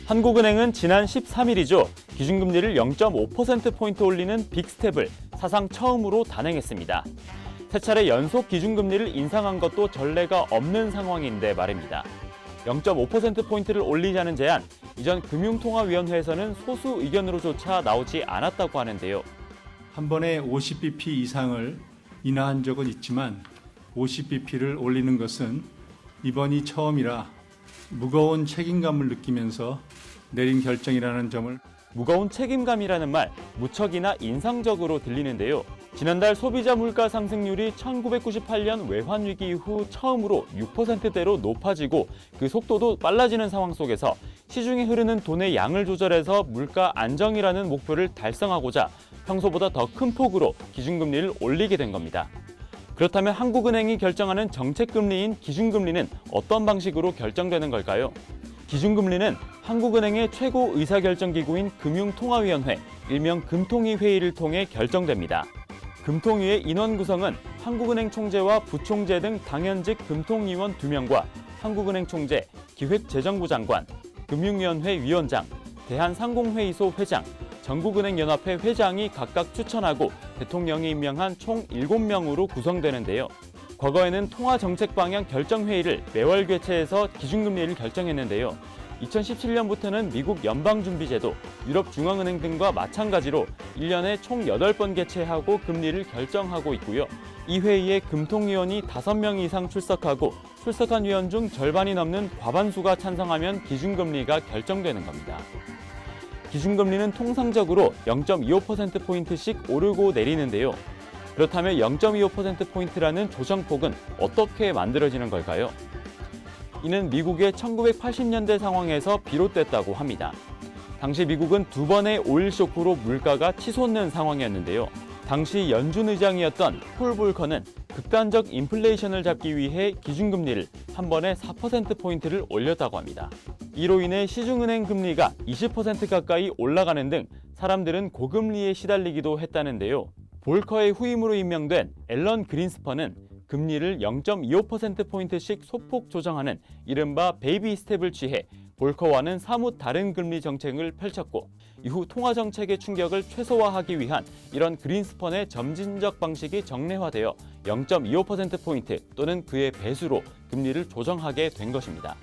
한국은행은 지난 13일이죠. 기준금리를 0.5%포인트 올리는 빅스텝을 사상 처음으로 단행했습니다. 세 차례 연속 기준금리를 인상한 것도 전례가 없는 상황인데 말입니다. 0.5%포인트를 올리자는 제안, 이전 금융통화위원회에서는 소수 의견으로조차 나오지 않았다고 하는데요. 한 번에 50bp 이상을 인하한 적은 있지만 50bp를 올리는 것은 이번이 처음이라 무거운 책임감을 느끼면서 내린 결정이라는 점을 무거운 책임감이라는 말, 무척이나 인상적으로 들리는데요. 지난달 소비자 물가 상승률이 1998년 외환위기 이후 처음으로 6%대로 높아지고 그 속도도 빨라지는 상황 속에서 시중에 흐르는 돈의 양을 조절해서 물가 안정이라는 목표를 달성하고자 평소보다 더 큰 폭으로 기준금리를 올리게 된 겁니다. 그렇다면 한국은행이 결정하는 정책금리인 기준금리는 어떤 방식으로 결정되는 걸까요? 기준금리는 한국은행의 최고 의사결정기구인 금융통화위원회, 일명 금통위 회의를 통해 결정됩니다. 금통위의 인원 구성은 한국은행 총재와 부총재 등 당연직 금통위원 2명과 한국은행 총재, 기획재정부 장관, 금융위원회 위원장, 대한상공회의소 회장, 전국은행연합회 회장이 각각 추천하고 대통령이 임명한 총 7명으로 구성되는데요. 과거에는 통화정책방향 결정회의를 매월 개최해서 기준금리를 결정했는데요. 2017년부터는 미국 연방준비제도, 유럽중앙은행 등과 마찬가지로 1년에 총 8번 개최하고 금리를 결정하고 있고요. 이 회의에 금통위원이 5명 이상 출석하고 출석한 위원 중 절반이 넘는 과반수가 찬성하면 기준금리가 결정되는 겁니다. 기준금리는 통상적으로 0.25%포인트씩 오르고 내리는데요. 그렇다면 0.25%포인트라는 조정폭은 어떻게 만들어지는 걸까요? 이는 미국의 1980년대 상황에서 비롯됐다고 합니다. 당시 미국은 2번의 오일 쇼크로 물가가 치솟는 상황이었는데요. 당시 연준 의장이었던 폴 볼커는 극단적 인플레이션을 잡기 위해 기준금리를 한 번에 4%포인트를 올렸다고 합니다. 이로 인해 시중은행 금리가 20% 가까이 올라가는 등 사람들은 고금리에 시달리기도 했다는데요. 볼커의 후임으로 임명된 앨런 그린스펀은 금리를 0.25%포인트씩 소폭 조정하는 이른바 베이비 스텝을 취해 볼커와는 사뭇 다른 금리 정책을 펼쳤고 이후 통화정책의 충격을 최소화하기 위한 이런 그린스펀의 점진적 방식이 정례화되어 0.25%포인트 또는 그의 배수로 금리를 조정하게 된 것입니다.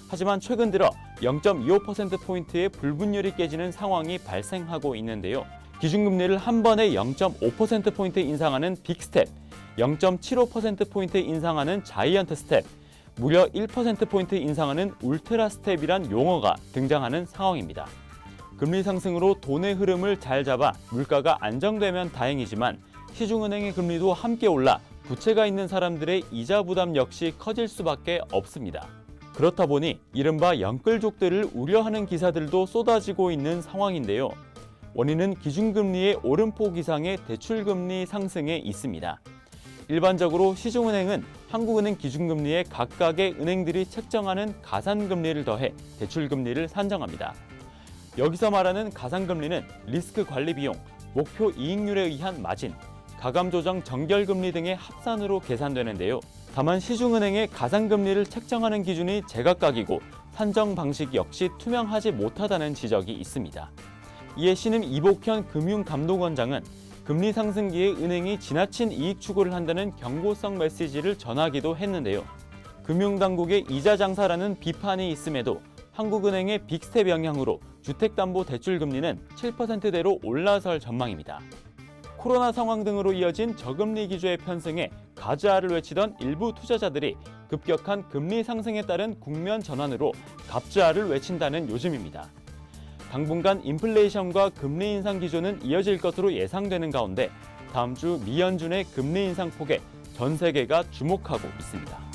하지만 최근 들어 0.25%포인트의 불분율이 깨지는 상황이 발생하고 있는데요. 기준금리를 한 번에 0.5%포인트 인상하는 빅스텝, 0.75%포인트 인상하는 자이언트 스텝, 무려 1%포인트 인상하는 울트라 스텝이란 용어가 등장하는 상황입니다. 금리 상승으로 돈의 흐름을 잘 잡아 물가가 안정되면 다행이지만 시중은행의 금리도 함께 올라 부채가 있는 사람들의 이자 부담 역시 커질 수밖에 없습니다. 그렇다 보니 이른바 영끌족들을 우려하는 기사들도 쏟아지고 있는 상황인데요. 원인은 기준금리의 오름폭 이상의 대출금리 상승에 있습니다. 일반적으로 시중은행은 한국은행 기준금리에 각각의 은행들이 책정하는 가산금리를 더해 대출금리를 산정합니다. 여기서 말하는 가산금리는 리스크 관리 비용, 목표 이익률에 의한 마진, 가감조정 정결금리 등의 합산으로 계산되는데요. 다만 시중은행의 가산금리를 책정하는 기준이 제각각이고 산정 방식 역시 투명하지 못하다는 지적이 있습니다. 이에 신임 이복현 금융감독원장은 금리 상승기에 은행이 지나친 이익 추구를 한다는 경고성 메시지를 전하기도 했는데요. 금융당국의 이자 장사라는 비판이 있음에도 한국은행의 빅스텝 영향으로 주택담보대출금리는 7%대로 올라설 전망입니다. 코로나 상황 등으로 이어진 저금리 기조의 편승에 가즈아를 외치던 일부 투자자들이 급격한 금리 상승에 따른 국면 전환으로 갑즈아를 외친다는 요즘입니다. 당분간 인플레이션과 금리 인상 기조는 이어질 것으로 예상되는 가운데 다음 주 미 연준의 금리 인상 폭에 전 세계가 주목하고 있습니다.